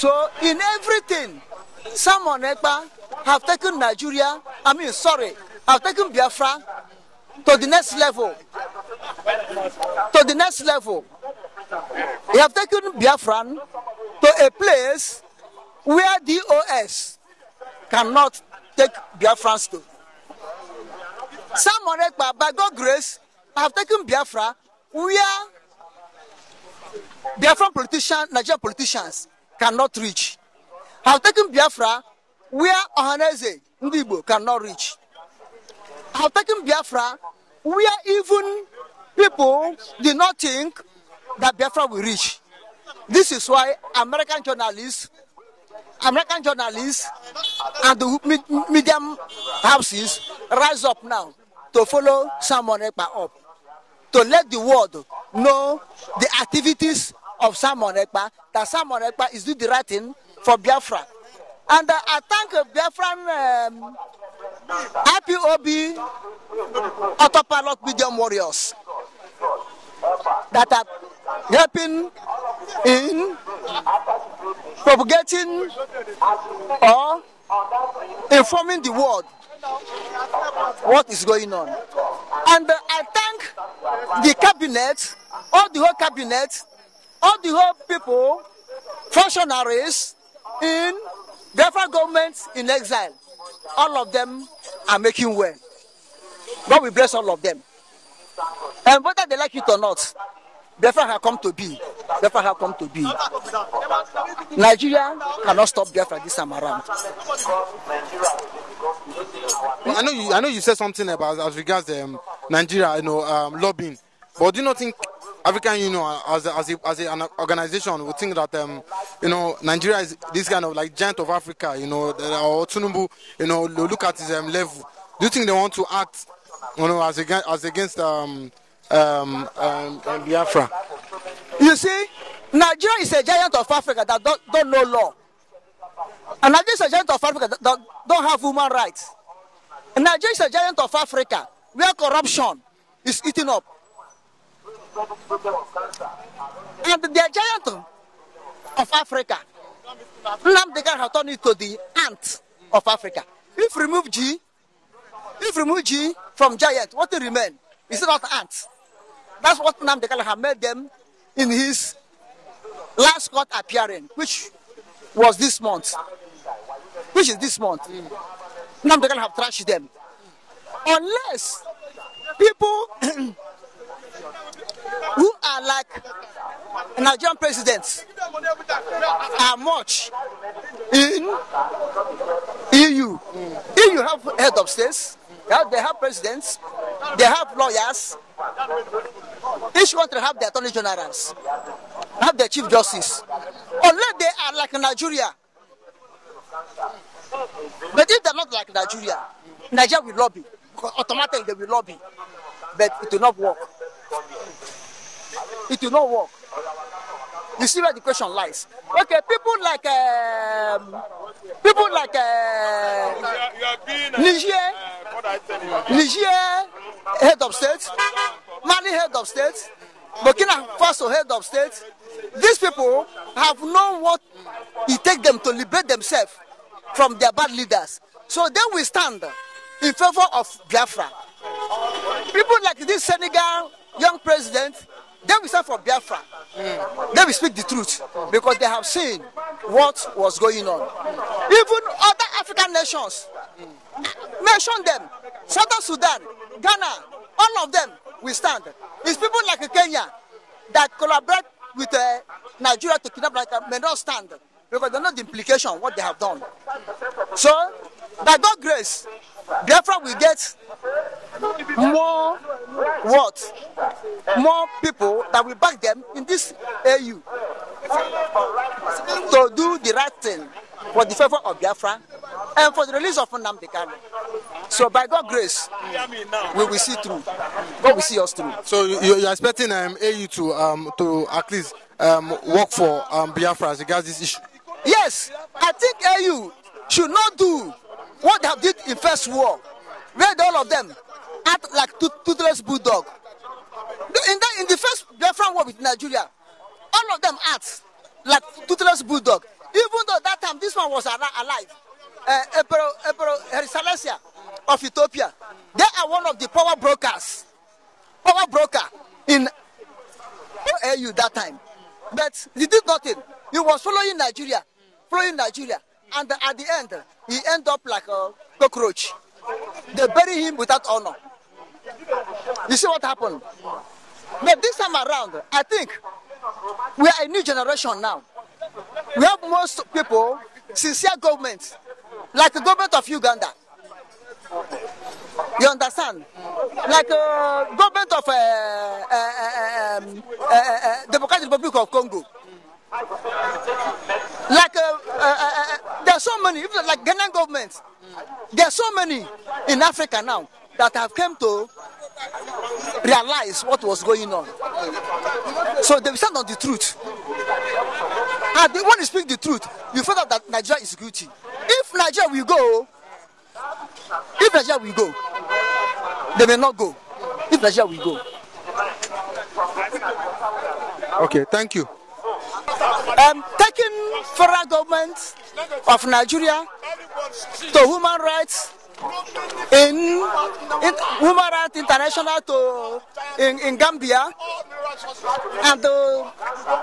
So in everything, Simon Ekpa have taken Nigeria, have taken Biafra to the next level. To the next level. He have taken Biafran to a place where DOS cannot take Biafrans to. Simon Ekpa, by God's grace, have taken Biafra where Biafran politicians, Nigerian politicians cannot reach. Have taken Biafra where Ohaneze, Igbo cannot reach. Have taken Biafra where even people did not think that Biafra will reach. This is why American journalists and the medium houses rise up now to follow Simon Ekpa up, to let the world know the activities of Simon Ekpa, that Simon Ekpa is doing the right thing for Biafra. And I thank Biafran IPOB autopilot medium warriors that are helping in propagating or informing the world what is going on. And I thank the cabinet, all the whole people, functionaries in Biafra government in exile. All of them are making well. God will bless all of them. And whether they like it or not, Biafra have come to be. Biafra have come to be. Nigeria cannot stop Biafra this time around. Well, I know you said something about as regards Nigeria, lobbying. But do you not think African Union as an organization would think that Nigeria is this kind of like giant of Africa, or tinubu, look at his level. Do you think they want to act, as against Biafra? You see, Nigeria is a giant of Africa that don't know law. And Nigeria is a giant of Africa that don't have human rights. And Nigeria is a giant of Africa where corruption is eating up. And the giant of Africa, nnamdikanu has turned it to the ant of Africa. If remove G from giant, what will remain? It's not ants. That's what nnamdikanu has made them in his last court appearance, which was this month. Which is this month. Nnamdikanu have trashed them. Unless people who are like Nigerian presidents are much in EU. EU have head of states, they have presidents, they have lawyers. Each country have their attorney generals, have their chief justice. Unless they are like Nigeria. But if they're not like Nigeria, Nigeria will lobby. Automatically they will lobby. But it will not work. It will not work. You see where the question lies. Okay, people like Niger, head of state, Mali head of state, Burkina Faso head of state. These people have known what it takes them to liberate themselves from their bad leaders. So they will stand in favor of Biafra. People like this Senegal young president, they will stand for Biafra. They will speak the truth because they have seen what was going on. Even other African nations, mention them, Southern Sudan, Ghana, all of them will stand. It's people like Kenya that collaborate with Nigeria to kidnap Nigeria may not stand because they know the implication of what they have done. So, by God's grace, Biafra will get more more people that will back them in this AU to do the right thing for the favor of Biafra and for the release of nnamdikanu. So by God's grace, we will see through. God will see us through. So you're expecting AU to at least work for Biafra as regards this issue? Yes, I think AU should not do what they have did in First War, where all of them act like toothless bulldog. In the first Biafran war with Nigeria, all of them act like toothless bulldog. Even though that time this one was alive, Celestia of Ethiopia, they are one of the power broker in AU that time. But he did nothing. He was following Nigeria, and at the end, he ended up like a cockroach. They bury him without honor. You see what happened? But this time around, I think we are a new generation now. We have most people, sincere government, like the government of Uganda. You understand? Like government of Democratic Republic of Congo. Like there are so many, even like Ghanaian government. There are so many in Africa now that have come to realize what was going on. So they stand on the truth. And when you speak the truth, you find out that Nigeria is guilty. If Nigeria will go, they may not go. If Nigeria will go. Okay, thank you. Taking federal government of Nigeria to human rights in Human Rights International in Gambia, and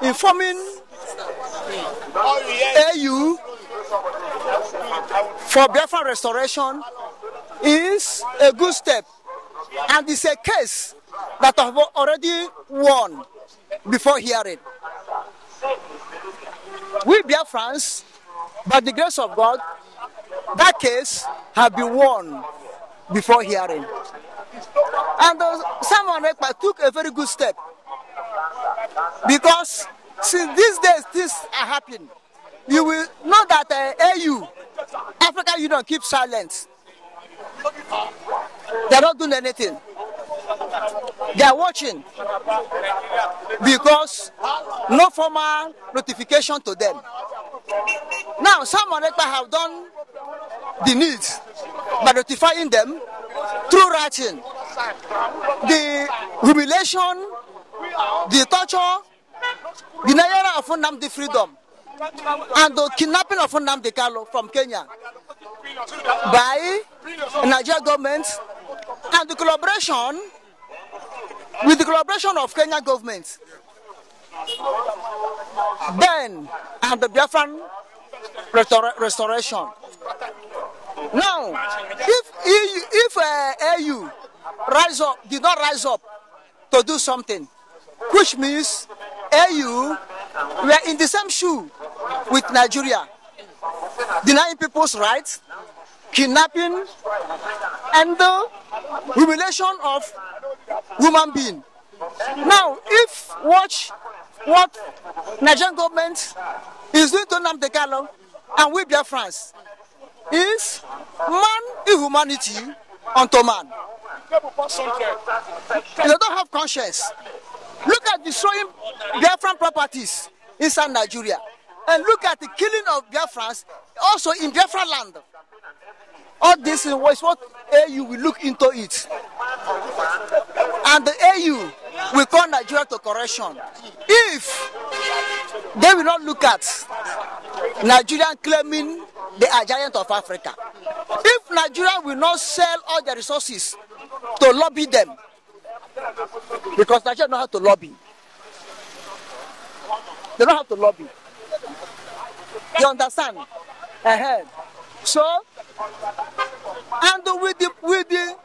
informing AU for Biafra restoration is a good step, and it's a case that I've already won before hearing. We Biafrans, by the grace of God, that case have been won before hearing. And Simon Ekpa took a very good step, because since these days things are happening, you will know that AU, African Union, keeps silent. They are not doing anything. They are watching, because no formal notification to them. Now, Simon Ekpa have done the need by notifying them through writing. The humiliation, the torture, the denial of Nnamdi freedom, and the kidnapping of Nnamdikanu from Kenya by the Nigerian government, and the collaboration of Kenya government, then and the Biafran restoration. Now, if AU did not rise up to do something, which means AU were in the same shoe with Nigeria, denying people's rights, kidnapping, and the humiliation of human being. Now, if watch what Nigerian government is doing to Nnamdikanu and we Biafrans is man inhumanity unto man. They don't have conscience. Look at destroying Biafran properties inside Nigeria, and look at the killing of Biafrans also in Biafra land. All this is what AU will look into it, and the AU will call Nigeria to correction if they will not look at Nigeria claiming they are giant of Africa. If Nigeria will not sell all their resources to lobby them, because Nigeria don't have to lobby. They don't have to lobby. You understand? So, and with the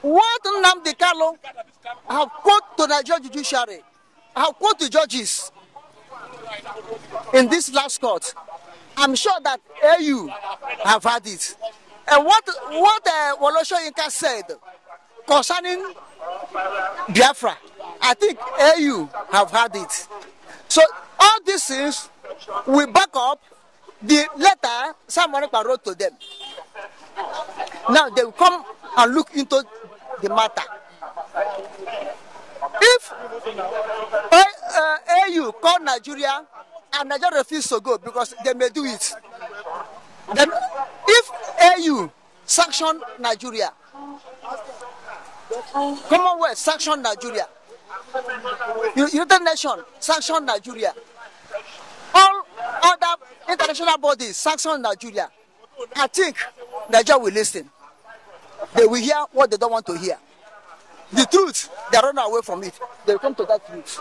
what Nnamdikanu have quote to Nigerian judiciary, have quote to judges in this last court, I'm sure that AU have had it. And what Wolosho Inka said concerning Biafra, I think AU have had it. So all these things will back up the letter someone wrote to them. Now they will come and look into the matter. If AU call Nigeria and Nigeria refuses to go because they may do it, then if AU sanction Nigeria, Commonwealth sanction Nigeria, United Nations sanction Nigeria, all other international bodies sanction Nigeria, I think Nigeria will listen. They will hear what they don't want to hear. The truth, they run away from it. They will come to that truth.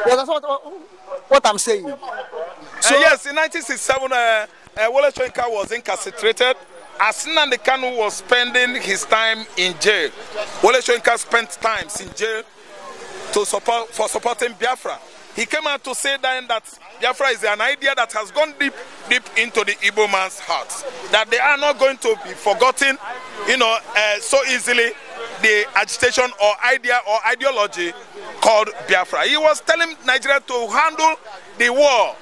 That's what I'm saying. So yes, in 1967, Wole Soyinka was incarcerated. As Nnamdikanu was spending his time in jail, Wole Soyinka spent times in jail for supporting Biafra. He came out to say then that Biafra is an idea that has gone deep into the Igbo man's heart. That they are not going to be forgotten, so easily. The agitation or idea or ideology called Biafra. He was telling Nigeria to handle the war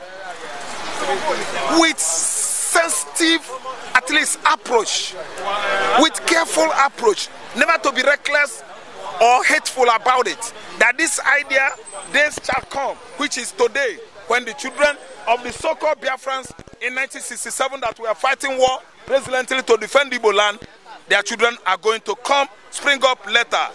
with sensitive, at least approach, with careful approach, never to be reckless or hateful about it. That this idea, days shall come, which is today, when the children of the so-called Biafrans in 1967 that were fighting war resolutely to defend Igbo land, their children are going to come, spring up later,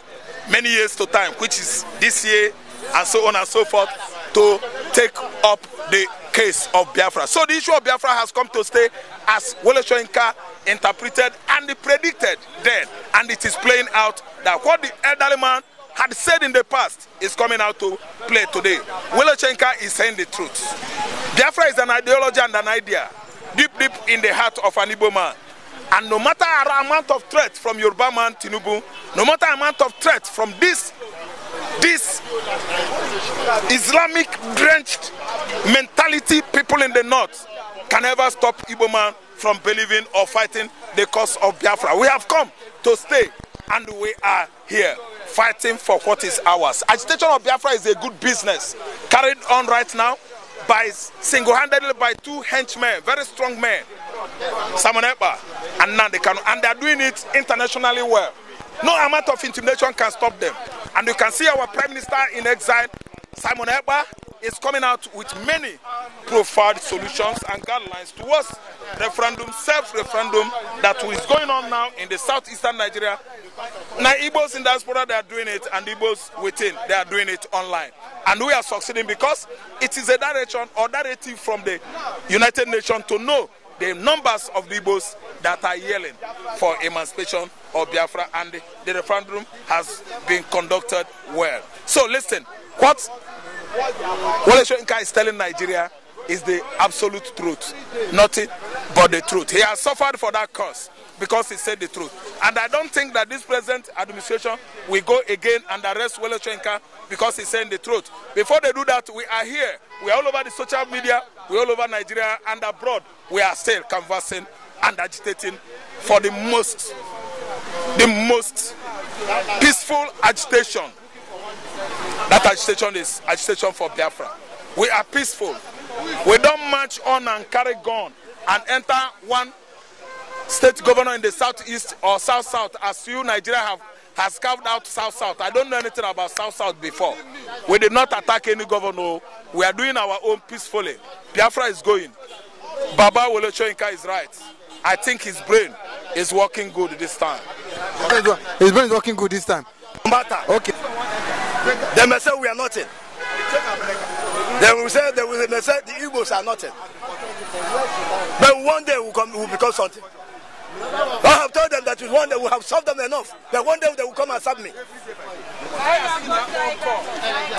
many years to time, which is this year, and so on and so forth, to take up the case of Biafra. So the issue of Biafra has come to stay as Wole Soyinka interpreted and predicted then, and it is playing out that what the elderly man had said in the past is coming out to play today. Wole Soyinka is saying the truth. Biafra is an ideology and an idea, deep in the heart of an Igbo man. And no matter the amount of threat from Yoruba man Tinubu, no matter the amount of threat from this Islamic drenched mentality people in the north can never stop Igbo man from believing or fighting the cause of Biafra. We have come to stay and we are here fighting for what is ours. Agitation of Biafra is a good business carried on right now by single-handedly by two henchmen, very strong men, Ekpa and nnamdikanu, and they are doing it internationally well. No amount of intimidation can stop them. And you can see our Prime Minister in exile, Ekpa, is coming out with many profound solutions and guidelines towards referendum, self-referendum that is going on now in the southeastern Nigeria. Now Igbos in diaspora, they are doing it, and Igbos within, they are doing it online. And we are succeeding because it is a direction or directive from the United Nations to know the numbers of the Igbos that are yelling for emancipation of Biafra, and the referendum has been conducted well. So listen, what Wole Soyinka is telling Nigeria is the absolute truth, nothing but the truth. He has suffered for that cause because he said the truth. And I don't think that this present administration will go again and arrest Wole Soyinka because he's saying the truth. Before they do that, we are here. We are all over the social media, we are all over Nigeria and abroad. We are still conversing and agitating for the most peaceful agitation. That agitation is agitation for Biafra. We are peaceful. We don't march on and carry gun and enter one state governor in the southeast or south-south as you Nigeria has carved out south-south. I don't know anything about south-south before. We did not attack any governor. We are doing our own peacefully. Biafra is going. Baba Wole Soyinka is right. I think his brain is working good this time. His brain is working good this time. Matter. Okay. They may say we are nothing. They will say the Igbos are nothing. But one day we will become something. I have told them that one day we have served them enough. But one day they will come and serve me.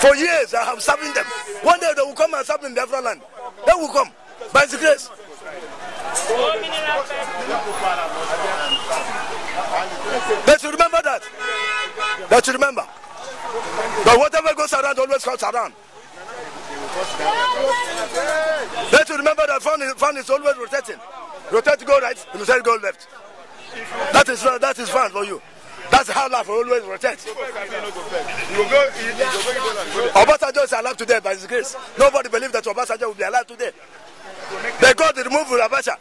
For years I have serving them. One day they will come and serve me in Biafra land. They will come. By the grace. They should remember that. They should remember. But whatever goes around always comes around. They should remember that fun is always rotating. Rotate go right, rotate go left. That is fun for you. That's how life will always rotate. Obasanjo is alive today by his grace. Nobody believes that Obasanjo will be alive today. They got the removal of Abacha.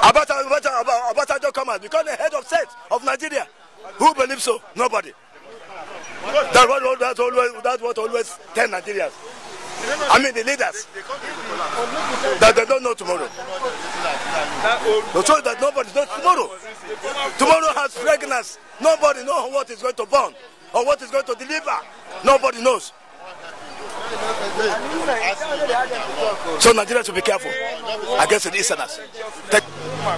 Obasanjo come out because the head of state of Nigeria. Who believes so? Nobody. That's what always tell Nigerians. I mean the leaders. That they don't know tomorrow. So that nobody knows tomorrow. Tomorrow has fragrance. Nobody knows what is going to burn or what is going to deliver. Nobody knows. So Nigeria should be careful against the Easterners.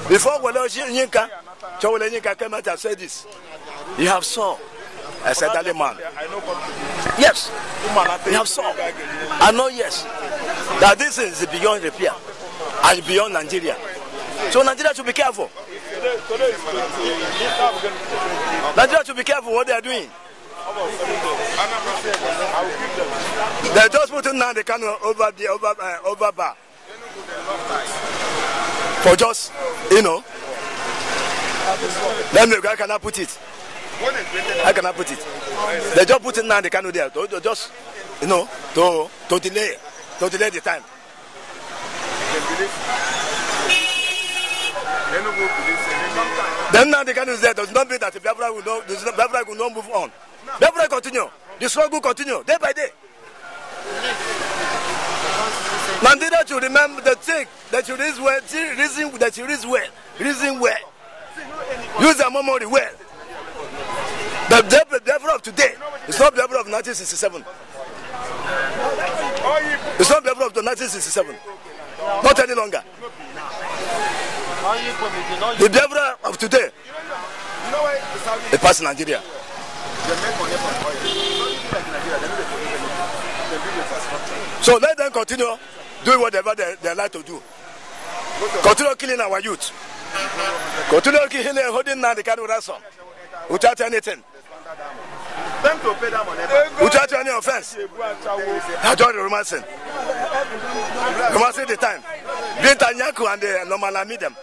Before Yinka came out and said this, you have saw as a elderly man. Yes, you have saw. I know, yes, that this is beyond repair and beyond Nigeria. So Nigeria should be careful. Nigeria should be careful what they are doing. They just put nnamdikanu over bar for just, you know. Then I cannot put it. I cannot put it. They just put nnamdikanu there to just, you know, to delay the time. Then nnamdikanu is there. Does not mean that the Biafra will not move on. Biafra continue. The struggle continue day by day. Nigeria should remember the thing that you reason well. Use your memory well. The Biafra of today is not Biafra of 1967. It's not Biafra of 1967. Not any longer. The Biafra of today is past Nigeria. So let them continue doing whatever they like to do. Continue killing our youth. Continue killing and holding nnamdikanu ransom without anything. Without any offense. I joined the romancing. Romancing the time. Bintanyaku and the normal medium.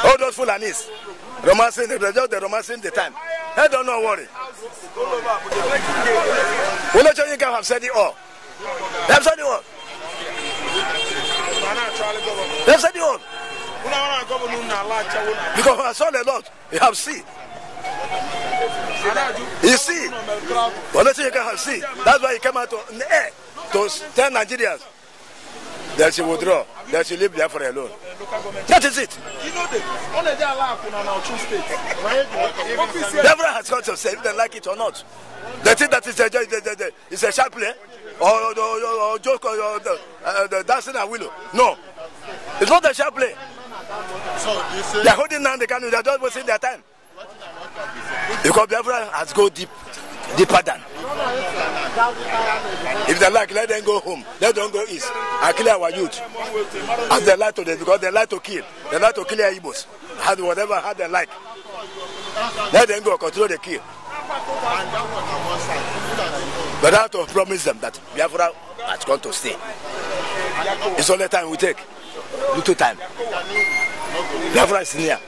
All those Fulanis. Romancing, they're just the romancing the time. I don't know worry. We not you can have said it all. They have said it all. They have said it all. Because I saw the Lord, you have seen. You see. Well, let's say you can have seen. That's why he came out in the air to tell Nigerians that she withdraw, that she leave Biafra alone. That is it. Biafra has got to say if they like it or not. They think that it's a sharp play or joke or the dancing and willow. No, it's not a sharp play. They are holding down the canoe. They are just wasting their time. Because Biafra has gone deeper than. If they like, let them go home. Let them go east and kill our youth. As they like to them, because they like to kill. They like to kill our Igbos. Have whatever how they like. Let them go control the kill. But I have to promise them that Biafra has gone to stay. It's only time we take. Little time. Biafra is near.